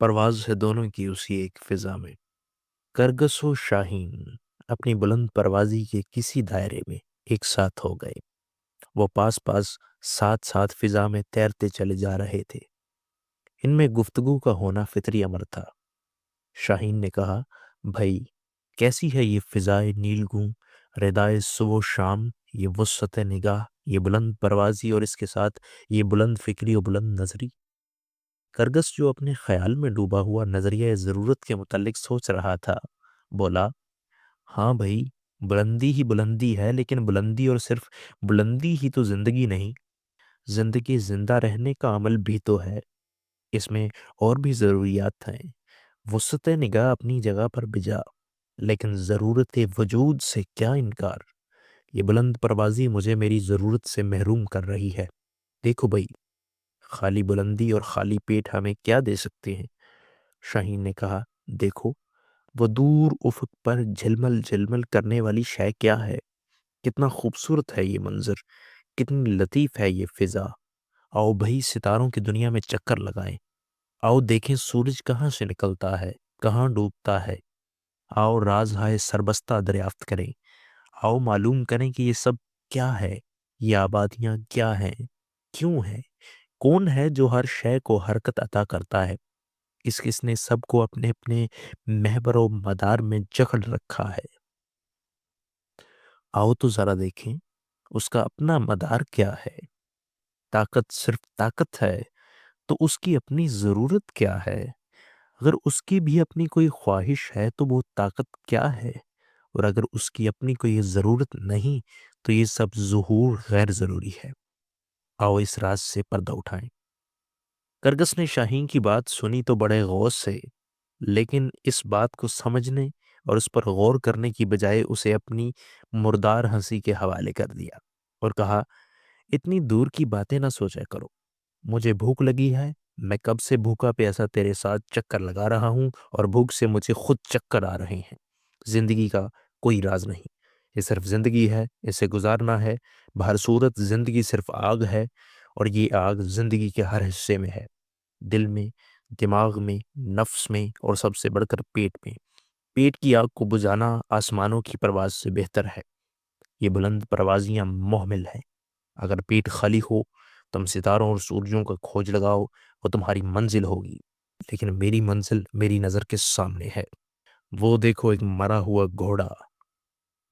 پرواز ہے دونوں کی اسی ایک فضا میں۔ کرگس و شاہین اپنی بلند پروازی کے کسی دائرے میں ایک ساتھ ہو گئے۔ وہ پاس پاس ساتھ ساتھ فضا میں تیرتے چلے جا رہے تھے۔ ان میں گفتگو کا ہونا فطری امر تھا۔ شاہین نے کہا، بھائی کیسی ہے یہ فضائے نیلگوں، ردائے صبح و شام، یہ وسعت نگاہ، یہ بلند پروازی، اور اس کے ساتھ یہ بلند فکری و بلند نظری۔ کرگس جو اپنے خیال میں ڈوبا ہوا نظریہ ضرورت کے متعلق سوچ رہا تھا بولا، ہاں بھائی بلندی ہی بلندی ہے، لیکن بلندی اور صرف بلندی ہی تو زندگی نہیں۔ زندگی زندہ رہنے کا عمل بھی تو ہے، اس میں اور بھی ضروریات ہیں۔ وسعت نگاہ اپنی جگہ پر بجا، لیکن ضرورت وجود سے کیا انکار؟ یہ بلند پروازی مجھے میری ضرورت سے محروم کر رہی ہے۔ دیکھو بھائی، خالی بلندی اور خالی پیٹ ہمیں کیا دے سکتے ہیں؟ شاہین نے کہا، دیکھو وہ دور افق پر جھلمل جھلمل کرنے والی شے کیا ہے؟ کتنا خوبصورت ہے یہ منظر، کتنی لطیف ہے یہ فضا۔ آؤ بھائی ستاروں کی دنیا میں چکر لگائیں، آؤ دیکھیں سورج کہاں سے نکلتا ہے، کہاں ڈوبتا ہے، آؤ راز ہائے سربستہ دریافت کریں، آؤ معلوم کریں کہ یہ سب کیا ہے، یہ آبادیاں کیا ہیں، کیوں ہیں، کون ہے جو ہر شے کو حرکت عطا کرتا ہے، کس کس نے سب کو اپنے اپنے محور و مدار میں جکڑ رکھا ہے۔ آؤ تو ذرا دیکھیں اس کا اپنا مدار کیا ہے۔ طاقت صرف طاقت ہے تو اس کی اپنی ضرورت کیا ہے؟ اگر اس کی بھی اپنی کوئی خواہش ہے تو وہ طاقت کیا ہے؟ اور اگر اس کی اپنی کوئی ضرورت نہیں تو یہ سب ظہور غیر ضروری ہے۔ آؤ اس راز سے پردہ اٹھائیں۔ کرگس نے شاہین کی بات سنی تو بڑے غور سے، لیکن اس بات کو سمجھنے اور اس پر غور کرنے کی بجائے اسے اپنی مردار ہنسی کے حوالے کر دیا اور کہا، اتنی دور کی باتیں نہ سوچا کرو، مجھے بھوک لگی ہے، میں کب سے بھوکا پیاسا تیرے ساتھ چکر لگا رہا ہوں اور بھوک سے مجھے خود چکر آ رہے ہیں۔ زندگی کا کوئی راز نہیں، یہ صرف زندگی ہے، اسے گزارنا ہے۔ بہر صورت زندگی صرف آگ ہے، اور یہ آگ زندگی کے ہر حصے میں ہے، دل میں، دماغ میں، نفس میں، اور سب سے بڑھ کر پیٹ میں۔ پیٹ کی آگ کو بجھانا آسمانوں کی پرواز سے بہتر ہے۔ یہ بلند پروازیاں محمل ہیں۔ اگر پیٹ خالی ہو تم ستاروں اور سورجوں کا کھوج لگاؤ، وہ تمہاری منزل ہوگی، لیکن میری منزل میری نظر کے سامنے ہے۔ وہ دیکھو ایک مرا ہوا گھوڑا۔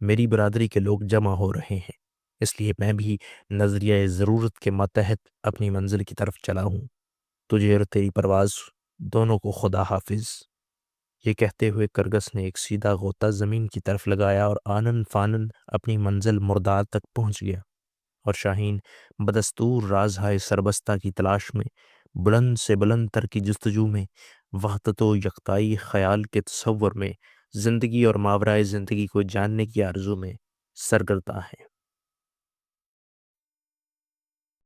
میری برادری کے لوگ جمع ہو رہے ہیں، اس لیے میں بھی نظریہ ضرورت کے ماتحت اپنی منزل کی طرف چلا ہوں۔ تجھے اور تیری پرواز دونوں کو خدا حافظ۔ یہ کہتے ہوئے کرگس نے ایک سیدھا غوطہ زمین کی طرف لگایا اور آنن فانن اپنی منزل مردار تک پہنچ گیا، اور شاہین بدستور رازہائے سربستہ کی تلاش میں، بلند سے بلند تر کی جستجو میں، وحدت و یکتائی خیال کے تصور میں، زندگی اور ماورائے زندگی کو جاننے کی آرزو میں سرگرداں ہے۔